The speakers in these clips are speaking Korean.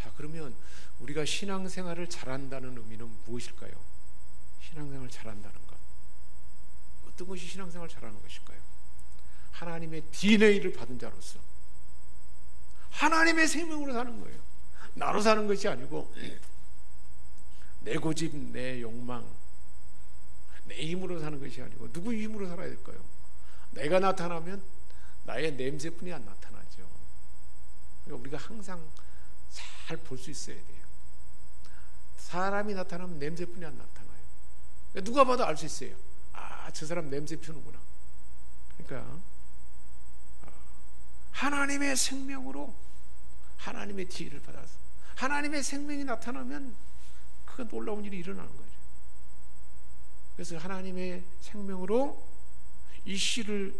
자, 그러면 우리가 신앙생활을 잘한다는 의미는 무엇일까요? 신앙생활을 잘한다는 것, 어떤 것이 신앙생활을 잘하는 것일까요? 하나님의 DNA를 받은 자로서 하나님의 생명으로 사는 거예요. 나로 사는 것이 아니고 내 고집, 내 욕망, 내 힘으로 사는 것이 아니고 누구의 힘으로 살아야 될까요? 내가 나타나면 나의 냄새뿐이 안 나타나죠. 그러니까 우리가 항상 잘 볼 수 있어야 돼요. 사람이 나타나면 냄새뿐이 안 나타나요. 그러니까 누가 봐도 알 수 있어요. 아, 저 사람 냄새 피우는구나. 그러니까 하나님의 생명으로 하나님의 지혜를 받아서 하나님의 생명이 나타나면 그건 놀라운 일이 일어나는 거죠. 그래서 하나님의 생명으로 이 씨를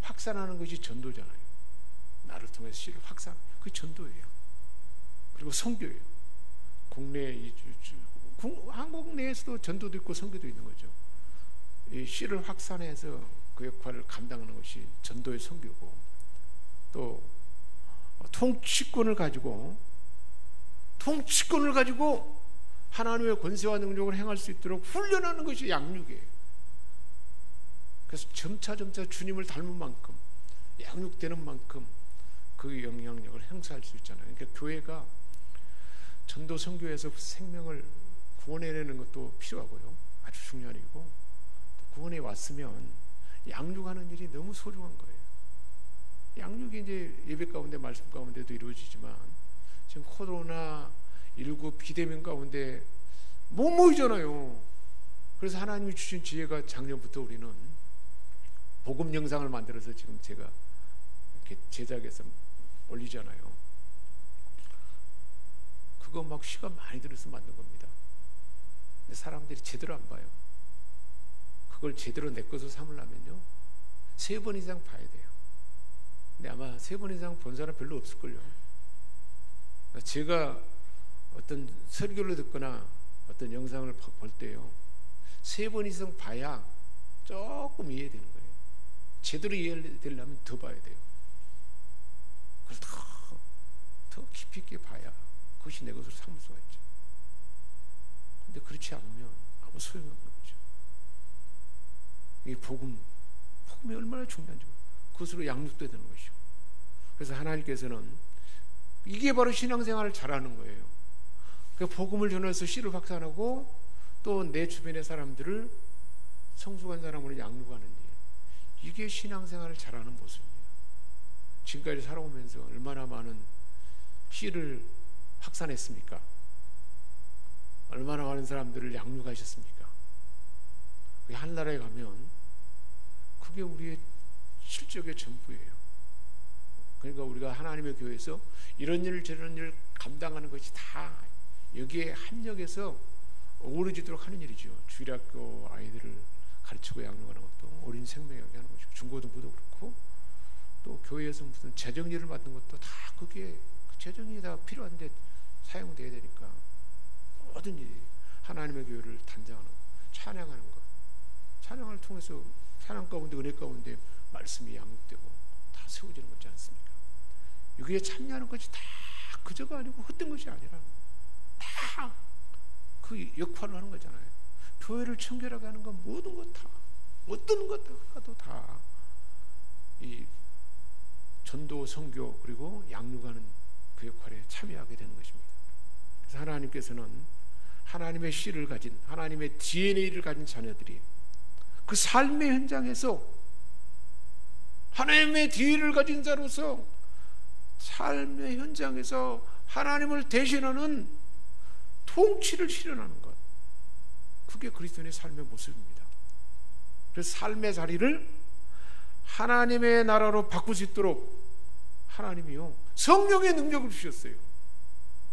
확산하는 것이 전도잖아요. 나를 통해서 씨를 확산, 그게 전도예요. 그리고 선교예요. 한국 내에서도 전도도 있고 선교도 있는 거죠. 이 씨를 확산해서 그 역할을 감당하는 것이 전도의 선교고, 또 통치권을 가지고 하나님의 권세와 능력을 행할 수 있도록 훈련하는 것이 양육이에요. 그래서 점차 주님을 닮은 만큼, 양육되는 만큼 그 영향력을 행사할 수 있잖아요. 그러니까 교회가 전도 선교에서 생명을 구원해내는 것도 필요하고요, 아주 중요한 일이고, 구원에 왔으면 양육하는 일이 너무 소중한 거예요. 양육이 이제 예배 가운데 말씀 가운데도 이루어지지만 지금 코로나19 비대면 가운데 못 모이잖아요. 그래서 하나님이 주신 지혜가 작년부터 우리는 복음 영상을 만들어서 지금 제가 이렇게 제작해서 올리잖아요. 그거 막 시간 많이 들여서 만든 겁니다. 근데 사람들이 제대로 안 봐요. 그걸 제대로 내 것으로 삼으려면요 3번 이상 봐야 돼요. 근데 아마 3번 이상 본 사람 별로 없을걸요. 제가 어떤 설교를 듣거나 어떤 영상을 볼 때요 3번 이상 봐야 조금 이해되는 거예요. 제대로 이해되려면 더 봐야 돼요. 그걸 더 깊이 있게 봐야 그것이 내 것으로 삼을 수가 있죠. 근데 그렇지 않으면 아무 소용이 없는 거죠. 이 복음이 얼마나 중요한지 그것으로 양육돼야 되는 것이고, 그래서 하나님께서는 이게 바로 신앙생활을 잘하는 거예요. 그 복음을 전해서 씨를 확산하고 또 내 주변의 사람들을 성숙한 사람으로 양육하는 일, 이게 신앙생활을 잘하는 모습입니다. 지금까지 살아오면서 얼마나 많은 씨를 확산했습니까? 얼마나 많은 사람들을 양육하셨습니까? 한 나라에 가면 그게 우리의 실적의 전부예요. 그러니까 우리가 하나님의 교회에서 이런 일 저런 일 감당하는 것이 다 여기에 합력해서 어우러지도록 하는 일이죠. 주일학교 아이들을 가르치고 양육하는 것도 어린 생명에게 하는 것이고, 중고등부도 그렇고, 또 교회에서 무슨 재정일을 맡는 것도 다 그게 재정이 다 필요한데 사용돼야 되니까 모든 일이 하나님의 교회를 단장하는 것, 찬양하는 것, 찬양을 통해서 찬양 가운데 은혜 가운데 말씀이 양육되고 다 세워지는 거지 않습니까? 여기에 참여하는 것이 다 그저가 아니고 헛된 것이 아니라 다 그 역할을 하는 거잖아요. 교회를 청결하게 하는 건 모든 것 다, 어떤 것 하나도 다 이 전도, 선교 그리고 양육하는 그 역할에 참여하게 되는 것입니다. 그래서 하나님께서는 하나님의 씨를 가진, 하나님의 DNA를 가진 자녀들이 그 삶의 현장에서 하나님의 DNA를 가진 자로서 삶의 현장에서 하나님을 대신하는 통치를 실현하는 것, 그게 그리스도인의 삶의 모습입니다. 그래서 삶의 자리를 하나님의 나라로 바꿀 수 있도록 하나님이요 성령의 능력을 주셨어요.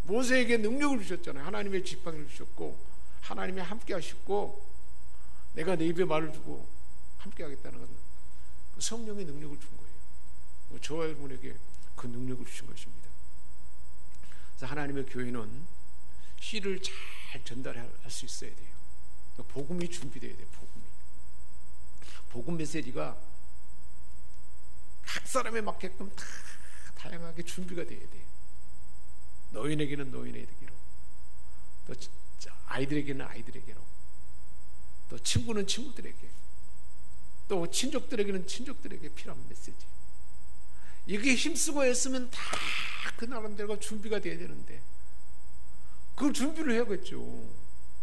모세에게 능력을 주셨잖아요. 하나님의 지팡이를 주셨고, 하나님이 함께 하셨고, 내가 내 입에 말을 두고 함께 하겠다는 건 성령의 능력을 준 거예요. 저와 여러분에게 그 능력을 주신 것입니다. 그래서 하나님의 교회는 씨를 잘 전달할 수 있어야 돼요. 복음이 준비돼야 돼요. 복음 메시지가 각 사람에 맞게끔 다 다양하게 준비가 돼야 돼요. 노인에게는 노인에게로, 또 아이들에게는 아이들에게로, 또 친구는 친구들에게, 또 친족들에게는 친족들에게 필요한 메시지. 이게 힘쓰고 애쓰면 다 그 나름대로 준비가 돼야 되는데 그 준비를 해야겠죠.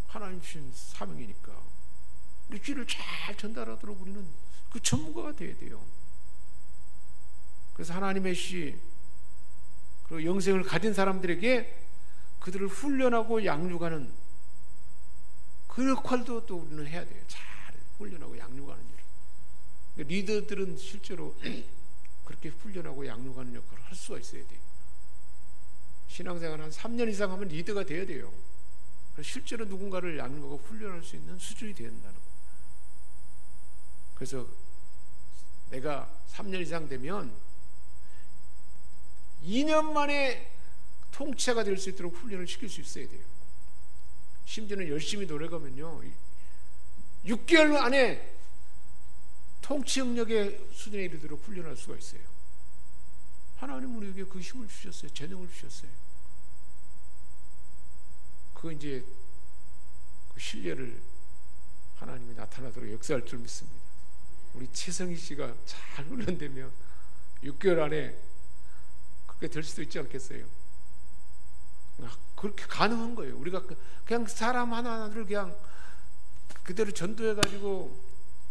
하나님 주신 사명이니까. 메시지를 잘 전달하도록 우리는 그 전문가가 돼야 돼요. 그래서 하나님의 시, 그리고 영생을 가진 사람들에게 그들을 훈련하고 양육하는 그 역할도 또 우리는 해야 돼요. 잘 훈련하고 양육하는 일. 리더들은 실제로 그렇게 훈련하고 양육하는 역할을 할 수가 있어야 돼요. 신앙생활 한 3년 이상 하면 리더가 돼야 돼요. 그래서 실제로 누군가를 양육하고 훈련할 수 있는 수준이 돼야 된다는 거예요. 그래서 내가 3년 이상 되면 2년 만에 통치자가 될 수 있도록 훈련을 시킬 수 있어야 돼요. 심지어는 열심히 노력하면요, 6개월 안에 통치 능력의 수준에 이르도록 훈련할 수가 있어요. 하나님은 우리에게 그 힘을 주셨어요. 재능을 주셨어요. 그 이제 그 신뢰를 하나님이 나타나도록 역사할 줄 믿습니다. 우리 최성희 씨가 잘 훈련되면 6개월 안에 그렇게 될 수도 있지 않겠어요? 그렇게 가능한 거예요. 우리가 그냥 사람 하나하나를 그냥 그대로 전도해가지고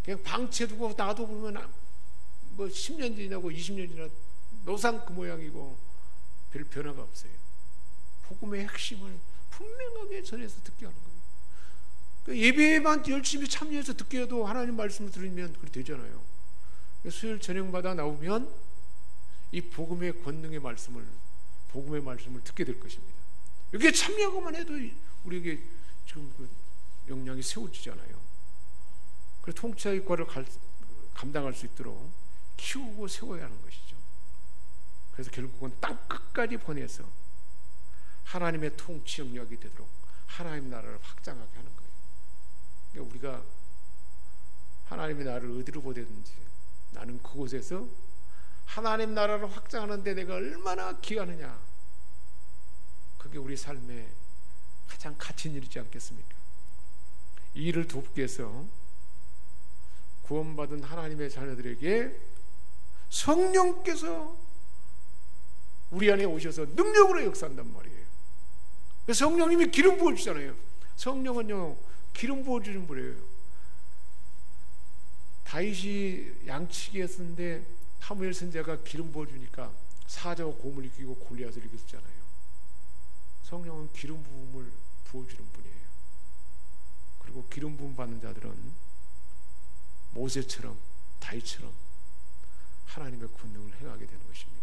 그냥 방치해두고 놔두면 뭐 10년 지나고 20년 지나도 노상 그 모양이고 별 변화가 없어요. 복음의 핵심을 분명하게 전해서 듣게 하는 거예요. 그러니까 예배에만 열심히 참여해서 듣게 해도 하나님 말씀을 들으면 그렇게 되잖아요. 수요일 저녁마다 나오면 이 복음의 권능의 말씀을, 복음의 말씀을 듣게 될 것입니다. 여기에 참여하고만 해도 우리에게 지금 그 역량이 세워지잖아요. 그래서 통치자의 역할을 감당할 수 있도록 키우고 세워야 하는 것이죠. 그래서 결국은 땅 끝까지 보내서 하나님의 통치 영역이 되도록 하나님의 나라를 확장하게 하는 거예요. 그러니까 우리가 하나님의 나라를 어디로 보내든지 나는 그곳에서 하나님 나라를 확장하는데 내가 얼마나 기하느냐, 그게 우리 삶의 가장 가치 있는 일이지 않겠습니까? 이 일을 돕기 위해서 구원받은 하나님의 자녀들에게 성령께서 우리 안에 오셔서 능력으로 역사한단 말이에요. 성령님이 기름 부어주잖아요. 성령은요, 기름 부어주는 분이에요. 다윗이 양치기 했었는데 사무엘 선지자가 기름 부어주니까 사자와 곰을 이기고 골리앗을 이겼잖아요. 성령은 기름 부음을 부어주는 분이에요. 그리고 기름 부음 받는 자들은 모세처럼 다윗처럼 하나님의 권능을 행하게 되는 것입니다.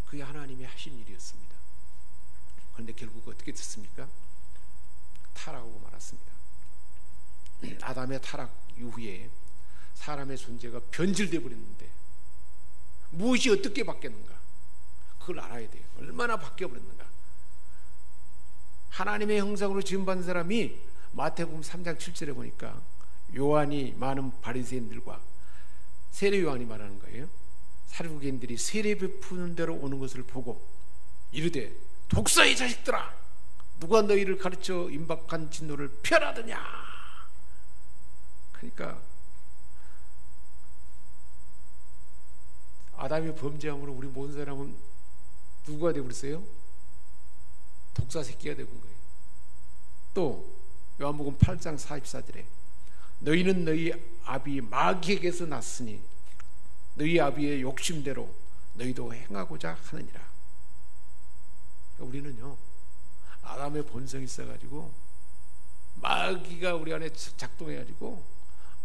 그게 하나님이 하신 일이었습니다. 그런데 결국 어떻게 됐습니까? 타락하고 말았습니다. 아담의 타락 이후에 사람의 존재가 변질되어 버렸는데 무엇이 어떻게 바뀌었는가? 그걸 알아야 돼요. 얼마나 바뀌어버렸는가? 하나님의 형상으로 지음받은 사람이 마태복음 3장 7절에 보니까 요한이 많은 바리새인들과 세례 요한이 말하는 거예요. 사두개인들이 세례 베푸는 대로 오는 것을 보고 이르되 독사의 자식들아, 누가 너희를 가르쳐 임박한 진노를 펴라더냐. 그러니까 아담이 범죄함으로 우리 모든 사람은 누구가 되어버렸어요? 독사 새끼가 되어본 거예요. 또 요한복음 8장 44절에 너희는 너희 아비 마귀에게서 났으니 너희 아비의 욕심대로 너희도 행하고자 하느니라. 그러니까 우리는요, 아담의 본성이 있어가지고 마귀가 우리 안에 작동해가지고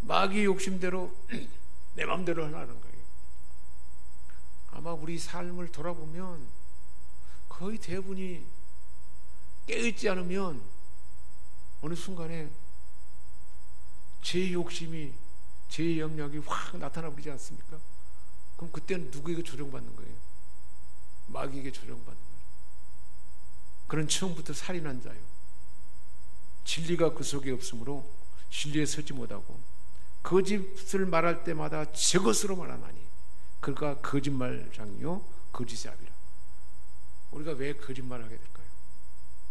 마귀의 욕심대로 내 마음대로 하는 거예요. 아마 우리 삶을 돌아보면 거의 대부분이 깨어있지 않으면 어느 순간에 제 욕심이, 제 영역이 확 나타나 버리지 않습니까? 그럼 그때는 누구에게 조정받는 거예요? 마귀에게 조정받는 거예요. 그는 처음부터 살인한 자요, 진리가 그 속에 없으므로 진리에 서지 못하고 거짓을 말할 때마다 제 것으로 말하나니 그가 거짓말장이요 거짓의 아비라. 우리가 왜 거짓말하게 될까요?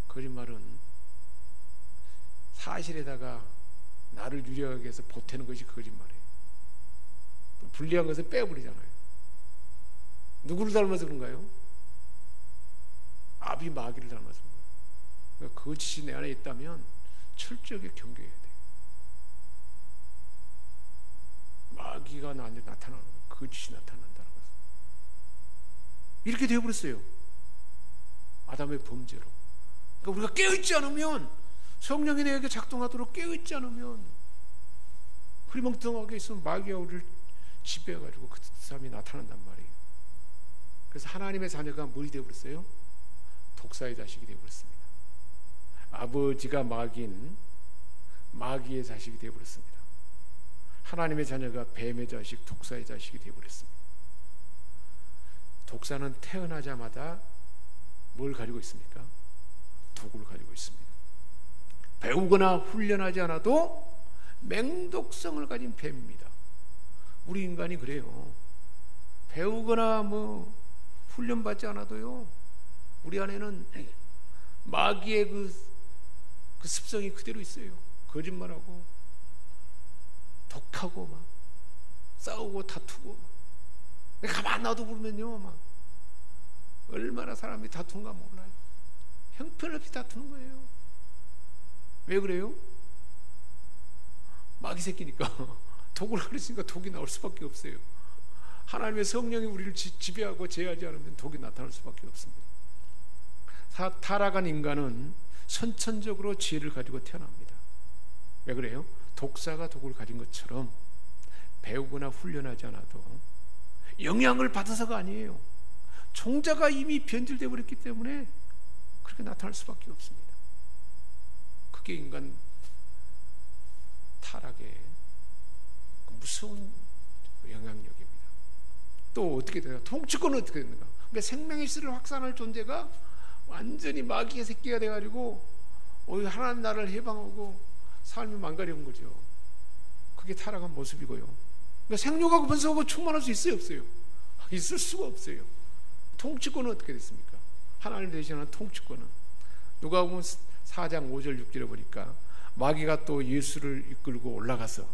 거짓말은 사실에다가 나를 유리하게 해서 보태는 것이 거짓말이에요. 또 불리한 것을 빼버리잖아요. 누구를 닮아서 그런가요? 아비 마귀를 닮아서 그런 거예요. 그러니까 거짓이 내 안에 있다면 철저하게 경계해야 돼요. 마귀가 나한테 나타나는 거예요. 거짓이 나타난다는 것은. 이렇게 되어버렸어요. 아담의 범죄로. 그러니까 우리가 깨어있지 않으면, 성령이 내게 작동하도록 깨어있지 않으면, 흐리멍텅하게 있으면 마귀가 우리를 지배해가지고 그 사람이 나타난단 말이에요. 그래서 하나님의 자녀가 뭘이 되어버렸어요? 독사의 자식이 되어버렸습니다. 아버지가 마귀인 마귀의 자식이 되어버렸습니다. 하나님의 자녀가 뱀의 자식, 독사의 자식이 되어버렸습니다. 독사는 태어나자마자 뭘 가지고 있습니까? 독을 가지고 있습니다. 배우거나 훈련하지 않아도 맹독성을 가진 뱀입니다. 우리 인간이 그래요. 배우거나 훈련받지 않아도요, 우리 안에는 마귀의 그 습성이 그대로 있어요. 거짓말하고 독하고 막 싸우고 다투고 막. 가만 놔도 보면요, 막 얼마나 사람이 다툰가 몰라요. 형편없이 다투는 거예요. 왜 그래요? 마귀 새끼니까. 독을 가르치니까 독이 나올 수밖에 없어요. 하나님의 성령이 우리를 지배하고 제어하지 않으면 독이 나타날 수밖에 없습니다. 타락한 인간은 선천적으로 지혜를 가지고 태어납니다. 왜 그래요? 독사가 독을 가진 것처럼 배우거나 훈련하지 않아도 영향을 받아서가 아니에요. 종자가 이미 변질되어 버렸기 때문에 그렇게 나타날 수밖에 없습니다. 그게 인간 타락의 무서운 영향력입니다. 또 어떻게 돼요? 통치권은 어떻게 되는가? 그러니까 생명의 씨를 확산할 존재가 완전히 마귀의 새끼가 돼가지고 하나님 나라를 해방하고 삶이 망가려운 거죠. 그게 타락한 모습이고요. 그러니까 생육하고 번성하고 충만할 수 있어요, 없어요? 있을 수가 없어요. 통치권은 어떻게 됐습니까? 하나님 대신하는 통치권은 누가복음 4장 5절 6절에 보니까 마귀가 또 예수를 이끌고 올라가서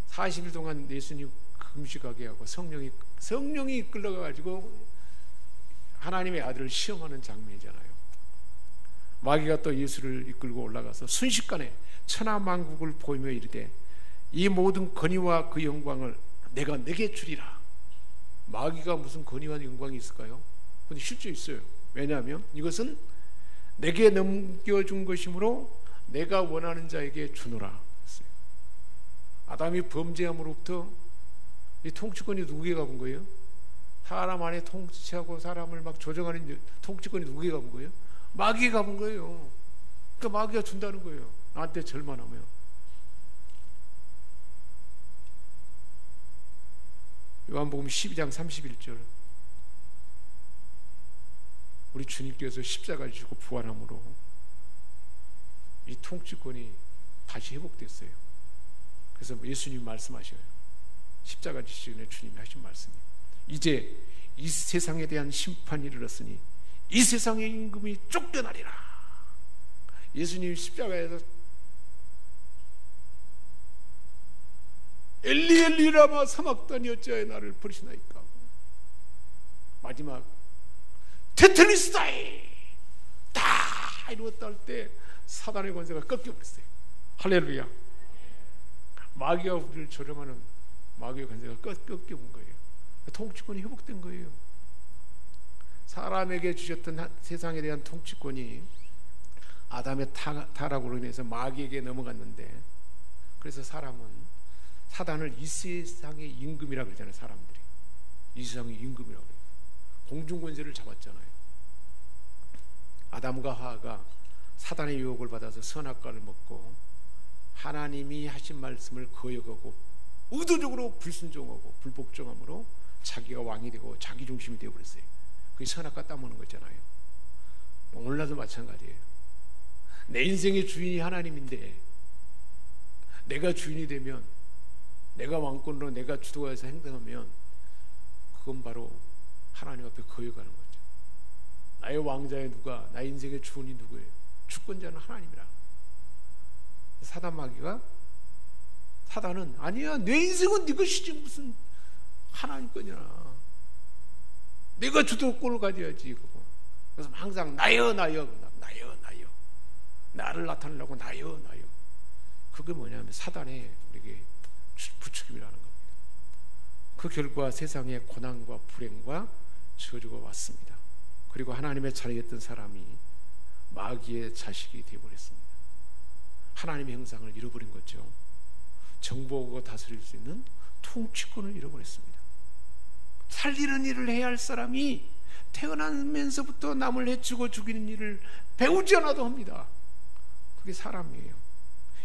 40일 동안 예수님 금식하게 하고 성령이 이끌러가 가지고 하나님의 아들을 시험하는 장면이잖아요. 마귀가 또 예수를 이끌고 올라가서 순식간에 천하만국을 보이며 이르되 이 모든 권위와 그 영광을 내가 내게 주리라. 마귀가 무슨 권위와 영광이 있을까요? 근데 실제 있어요. 왜냐하면 이것은 내게 넘겨준 것이므로 내가 원하는 자에게 주노라. 아담이 범죄함으로부터 이 통치권이 누구에게 가본 거예요? 사람 안에 통치하고 사람을 막 조정하는 통치권이 누구에게 가본 거예요? 마귀에 가본 거예요. 그러니까 마귀가 준다는 거예요. 나한테 절만하면. 요한복음 12장 31절. 우리 주님께서 십자가를 지고 부활함으로 이 통치권이 다시 회복됐어요. 그래서 예수님이 말씀하셔요. 십자가 지시기 전에 주님이 하신 말씀이 이제 이 세상에 대한 심판이 이르렀으니 이 세상의 임금이 쫓겨나리라. 예수님이 십자가에서 엘리 엘리 라마 사막다니 어찌하여 나를 버리시나이까 하고 마지막 테텔리스타이 다 이루었다 할 때 사단의 권세가 꺾여버렸어요. 할렐루야. 마귀가 우리를 조정하는 마귀의 권세가 꺾여본 거예요. 통치권이 회복된 거예요. 사람에게 주셨던 세상에 대한 통치권이 아담의 타락으로 인해서 마귀에게 넘어갔는데, 그래서 사람은 사단을 이 세상의 임금이라고 그러잖아요. 사람들이 이 세상의 임금이라고 그래요. 공중권세를 잡았잖아요. 아담과 하와가 사단의 유혹을 받아서 선악과를 먹고 하나님이 하신 말씀을 거역하고 의도적으로 불순종하고 불복종함으로 자기가 왕이 되고 자기 중심이 되어버렸어요. 그게 선악과 따먹는 거잖아요. 오늘날도 마찬가지예요. 내 인생의 주인이 하나님인데 내가 주인이 되면, 내가 왕권으로 내가 주도해서 행동하면 그건 바로 하나님 앞에 거역하는 거죠. 나의 왕자의 누가, 나의 인생의 주인이 누구예요? 주권자는 하나님이라. 사단 마귀가, 사단은 아니야, 내 인생은 네 것이지 무슨 하나님 거냐, 내가 주도권을 가져야지. 그거. 그래서 항상 나여 나여 나여 나여, 나를 나타내려고 나여 나여. 그게 뭐냐면 사단의 우리에게 부추김이라는 겁니다. 그 결과 세상에 고난과 불행과 저주가 왔습니다. 그리고 하나님의 자리했던 사람이 마귀의 자식이 되어버렸습니다. 하나님의 형상을 잃어버린 거죠. 정복하고 다스릴 수 있는 통치권을 잃어버렸습니다. 살리는 일을 해야 할 사람이 태어나면서부터 남을 해치고 죽이는 일을 배우지 않아도 합니다. 그게 사람이에요.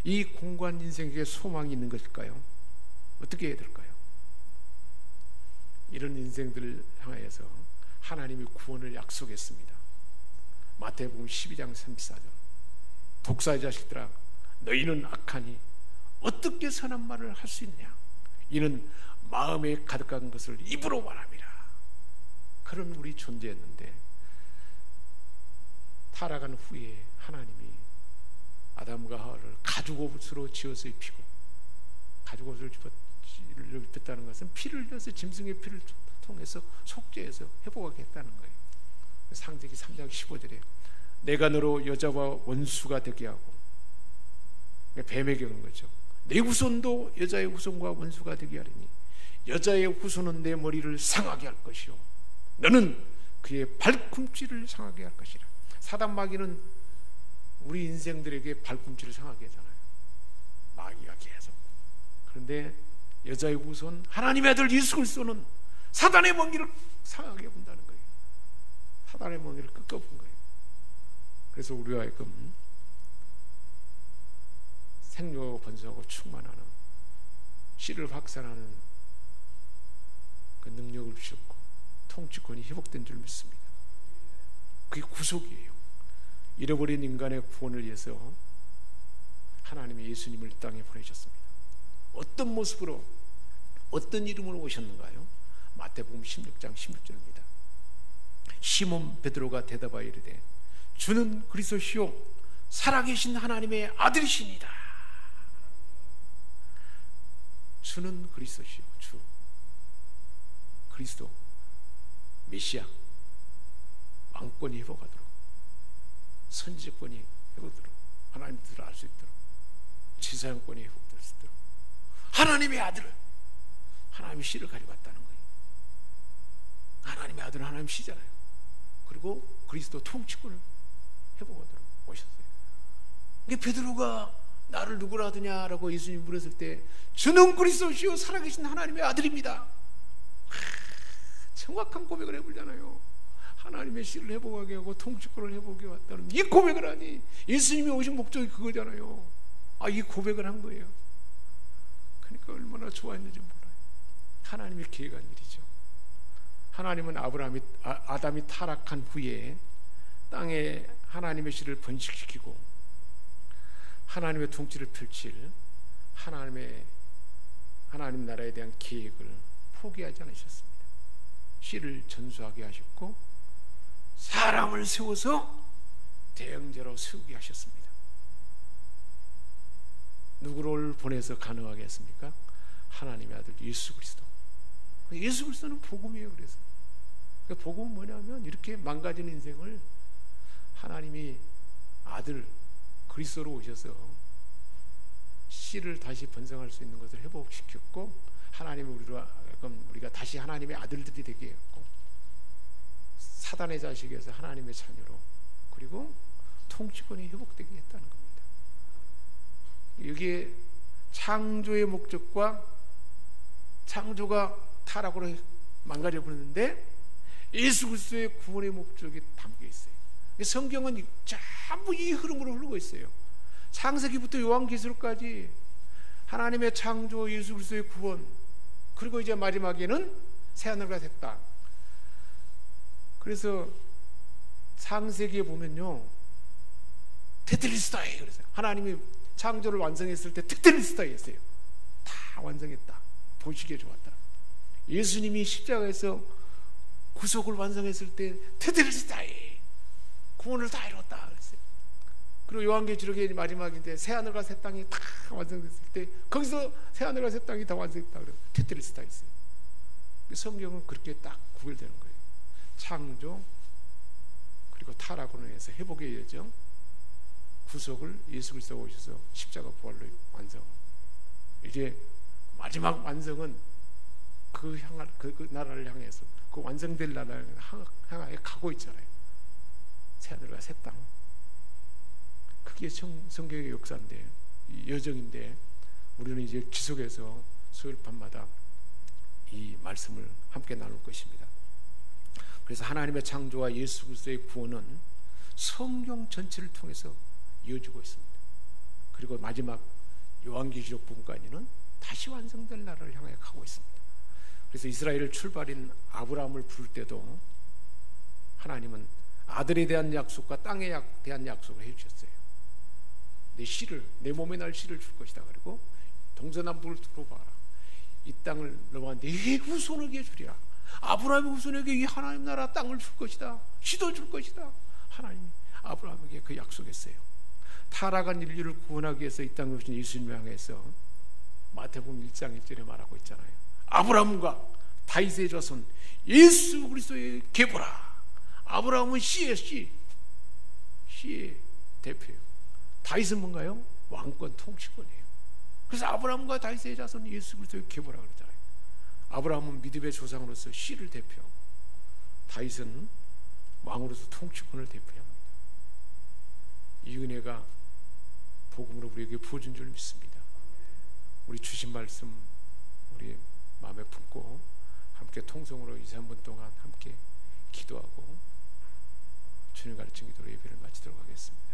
이 공고한 인생에 소망이 있는 것일까요? 어떻게 해야 될까요? 이런 인생들을 향하여서 하나님이 구원을 약속했습니다. 마태복음 12장 34절, 독사의 자식들아, 너희는 악하니 어떻게 선한 말을 할 수 있냐? 이는 마음에 가득한 것을 입으로 말함이라. 그런 우리 존재였는데 타락한 후에 하나님이 아담과 하와를 가죽옷으로 지어서 입히고, 가죽옷을 입혔다는 것은 피를 흘려서 짐승의 피를 통해서 속죄해서 회복하게 했다는 거예요. 창세기 3장 15절에 내가 너로 여자와 원수가 되게 하고, 뱀에게 그런 거죠. 내 후손도 여자의 후손과 원수가 되게 하리니 여자의 후손은 내 머리를 상하게 할 것이요 너는 그의 발꿈치를 상하게 할 것이라. 사단 마귀는 우리 인생들에게 발꿈치를 상하게 하잖아요. 마귀가 계속. 그런데 여자의 후손 하나님의 아들 예수 그리스도는 사단의 멍에를 상하게 본다는 거예요. 사단의 멍에를 꺾어본 거예요. 그래서 우리가 하여금 생명하고 번성하고 충만하는, 씨를 확산하는 그 능력을 주셨고 통치권이 회복된 줄 믿습니다. 그게 구속이에요. 잃어버린 인간의 구원을 위해서 하나님이 예수님을 이 땅에 보내셨습니다. 어떤 모습으로, 어떤 이름으로 오셨는가요? 마태복음 16장 16절입니다. 시몬 베드로가 대답하여 이르되 주는 그리스도시요 살아계신 하나님의 아들이시니라. 주는 그리스도시요, 주 그리스도 메시아, 왕권이 회복하도록, 선지권이 회복되도록, 하나님 뜻을 알 수 있도록, 지사형권이 회복될 수 있도록 하나님의 아들을, 하나님의 씨를 가지고 왔다는 거예요. 하나님의 아들은 하나님 씨잖아요. 그리고 그리스도 통치권을 회복하도록 오셨어요. 이게 베드로가 나를 누구라 하더냐라고 예수님 물었을 때 주는 그리스도시요 살아계신 하나님의 아들입니다. 정확한 고백을 해보잖아요. 하나님의 씨를 회복하게 하고 통치권을 회복해 왔다는 이 고백을 하니 예수님이 오신 목적이 그거잖아요. 이 고백을 한 거예요. 그러니까 얼마나 좋아했는지 몰라요. 하나님이 계획한 일이죠. 하나님은 아담이 타락한 후에 땅에 하나님의 씨를 번식시키고 하나님의 통치를 펼칠 하나님 나라에 대한 계획을 포기하지 않으셨습니다. 씨를 전수하게 하셨고 사람을 세워서 대형제로 세우게 하셨습니다. 누구를 보내서 가능하게 했습니까? 하나님의 아들 예수 그리스도. 예수 그리스도는 복음이에요. 그래서 복음은 뭐냐면 이렇게 망가진 인생을 하나님이 아들 그리스도로 오셔서 씨를 다시 번성할 수 있는 것을 회복시켰고, 하나님이 우리가 다시 하나님의 아들들이 되게 했고, 사단의 자식에서 하나님의 자녀로, 그리고 통치권이 회복되게 했다는 겁니다. 이게 창조의 목적과 창조가 타락으로 망가져 버렸는데 예수 그리스도의 구원의 목적이 담겨 있어요. 성경은 전부 이 흐름으로 흐르고 있어요. 창세기부터 요한계시록까지 하나님의 창조, 예수 그리스도의 구원, 그리고 이제 마지막에는 새하늘과 새 땅. 그래서 창세기에 보면요 테텔리스타예요. 그래서 하나님이 창조를 완성했을 때 테텔리스타였어요. 다 완성했다, 보시기에 좋았다. 예수님이 십자가에서 구속을 완성했을 때 테텔스타이 구원을 다 이뤘다 그랬어요. 그리고 요한계시록의 마지막인데 새하늘과 새 땅이 다 완성됐을 때 거기서 새하늘과 새 땅이 다 완성됐다 그래요. 테텔스타이 있어요. 성경은 그렇게 딱 구별되는 거예요. 창조 그리고 타락으로 인해서 회복의 여정, 구속을 예수 그리스도가 오셔서 십자가 부활로 완성하고, 이제 마지막 완성은 그 나라를 향해서, 그 완성될 나라를 향하여 가고 있잖아요. 새하늘과 새 땅. 그게 성경의 역사인데, 여정인데, 우리는 이제 지속해서 수요일 밤마다 이 말씀을 함께 나눌 것입니다. 그래서 하나님의 창조와 예수 그리스도의 구원은 성경 전체를 통해서 이어지고 있습니다. 그리고 마지막 요한계시록 부분까지는 다시 완성될 나라를 향해 가고 있습니다. 그래서 이스라엘 출발인 아브라함을 부를 때도 하나님은 아들에 대한 약속과 땅에 대한 약속을 해주셨어요. 내 씨를, 내 몸에 날 씨를 줄 것이다. 그리고 동서남북을 들어봐라. 이 땅을 너와 내 후손에게 주리라. 아브라함의 후손에게 이 하나님 나라 땅을 줄 것이다. 씨도 줄 것이다. 하나님이 아브라함에게 그 약속했어요. 타락한 인류를 구원하기 위해서 이 땅에 오신 예수님을 향해서 마태복음 1장 1절에 말하고 있잖아요. 아브라함과 다윗의 자손 예수 그리스도의 계보라. 아브라함은 씨의 대표예요. 다윗은 뭔가요? 왕권 통치권이에요. 그래서 아브라함과 다윗의 자손 예수 그리스도의 계보라 그러잖아요. 아브라함은 믿음의 조상으로서 씨를 대표하고, 다윗은 왕으로서 통치권을 대표합니다. 이 은혜가 복음으로 우리에게 부어준 줄 믿습니다. 우리 주신 말씀 우리 마음에 품고 함께 통성으로 2-3분 동안 함께 기도하고 주님 가르친 기도로 예배를 마치도록 하겠습니다.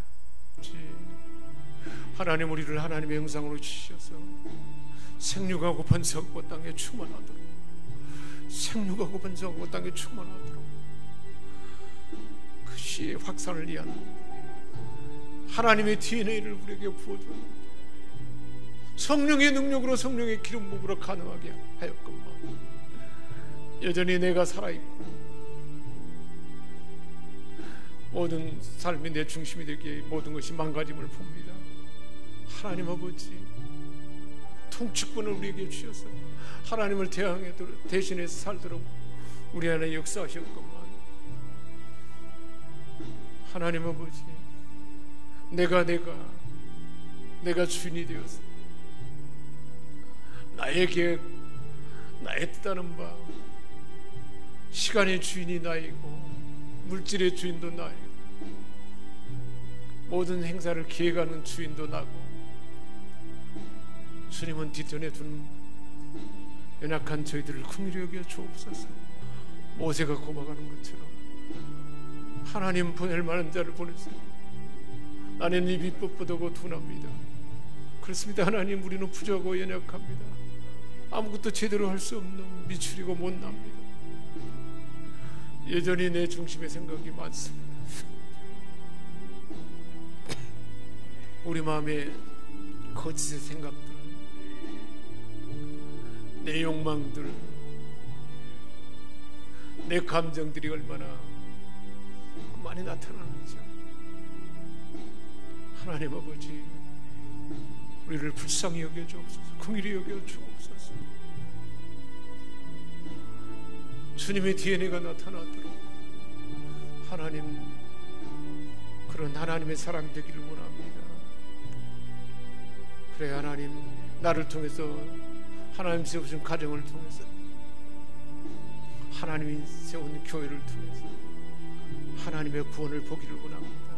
하나님, 우리를 하나님의 형상으로 지으셔서 생육하고 번성하고 땅에 충만하도록, 생육하고 번성하고 땅에 충만하도록 그 씨의 확산을 위한 하나님의 DNA를 우리에게 부어줍니다. 성령의 능력으로, 성령의 기름 부음으로 가능하게 하였건만 여전히 내가 살아있고 모든 삶이 내 중심이 되기에 모든 것이 망가짐을 봅니다. 하나님 아버지, 통치권을 우리에게 주셔서 하나님을 대신해서 살도록 우리 안에 역사하셨건만, 하나님 아버지, 내가 주인이 되어서 나의 계획, 나의 뜻하는 바, 시간의 주인이 나이고 물질의 주인도 나이고 모든 행사를 기획하는 주인도 나고, 주님은 뒷전에 둔 연약한 저희들을 긍휼히 여겨 주옵소서. 모세가 고백하는 것처럼 하나님 보낼 만한 자를 보내세요. 나는 입이 뻣뻣하고 둔합니다. 그렇습니다. 하나님, 우리는 부족하고 연약합니다. 아무것도 제대로 할 수 없는 미추리고 못납니다. 여전히 내 중심의 생각이 많습니다. 우리 마음에 거짓의 생각들, 내 욕망들, 내 감정들이 얼마나 많이 나타나는지요. 하나님 아버지, 우리를 불쌍히 여겨 주옵소서. 긍휼히 여겨 주옵소서. 주님의 DNA가 나타나도록 하나님, 그런 하나님의 사랑 되기를 원합니다. 그래, 하나님, 나를 통해서, 하나님 세우신 가정을 통해서, 하나님이 세운 교회를 통해서 하나님의 구원을 보기를 원합니다.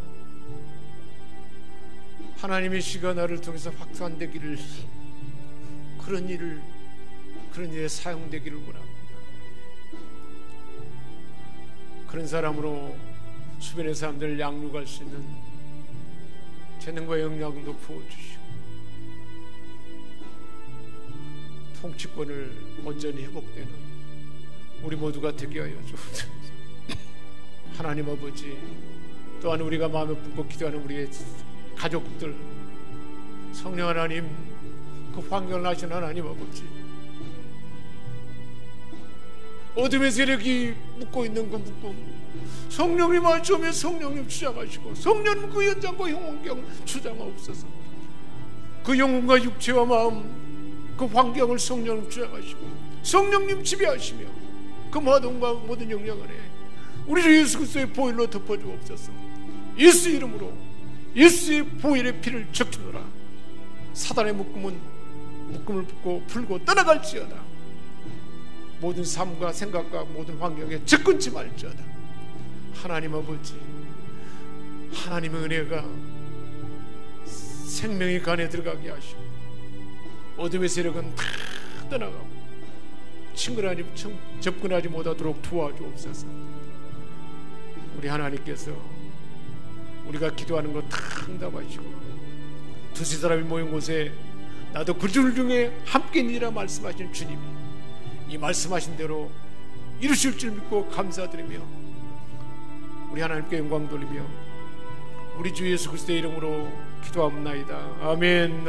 하나님의 시가 나를 통해서 확산되기를, 그런 일에 사용되기를 원합니다. 그런 사람으로 주변의 사람들을 양육할 수 있는 재능과 역량도 부어주시고, 통치권을 온전히 회복되는 우리 모두가 되게 하여 주옵소서. 하나님 아버지, 또한 우리가 마음에 품고 기도하는 우리의 가족들, 성령 하나님, 그 환경을 아시는 하나님 아버지, 어둠의 세력이 묶고 있는 그 묶음, 성령님 말씀에 성령님 주장하시고, 성령님 그 현장과 영혼경 주장하옵소서. 그 영혼과 육체와 마음, 그 환경을 성령님 주장하시고, 성령님 지배하시며, 그 마동과 모든 영향 안에 우리 주 예수 그리스도의 보혈로 덮어주옵소서. 예수 이름으로 예수의 보혈의 피를 적시노라. 사단의 묶음을 풀고 떠나갈지어다. 모든 삶과 생각과 모든 환경에 접근치 말지어다. 하나님 아버지, 하나님의 은혜가 생명의 간에 들어가게 하시고, 어둠의 세력은 다 떠나가고 접근하지 못하도록 도와주옵소서. 우리 하나님께서 우리가 기도하는 거 다 응답하시고, 두세 사람이 모인 곳에 나도 그 줄 중에 함께 있느니라 말씀하신 주님이 이 말씀하신 대로 이루실 줄 믿고 감사드리며, 우리 하나님께 영광 돌리며 우리 주 예수 그리스도의 이름으로 기도합니다. 아멘.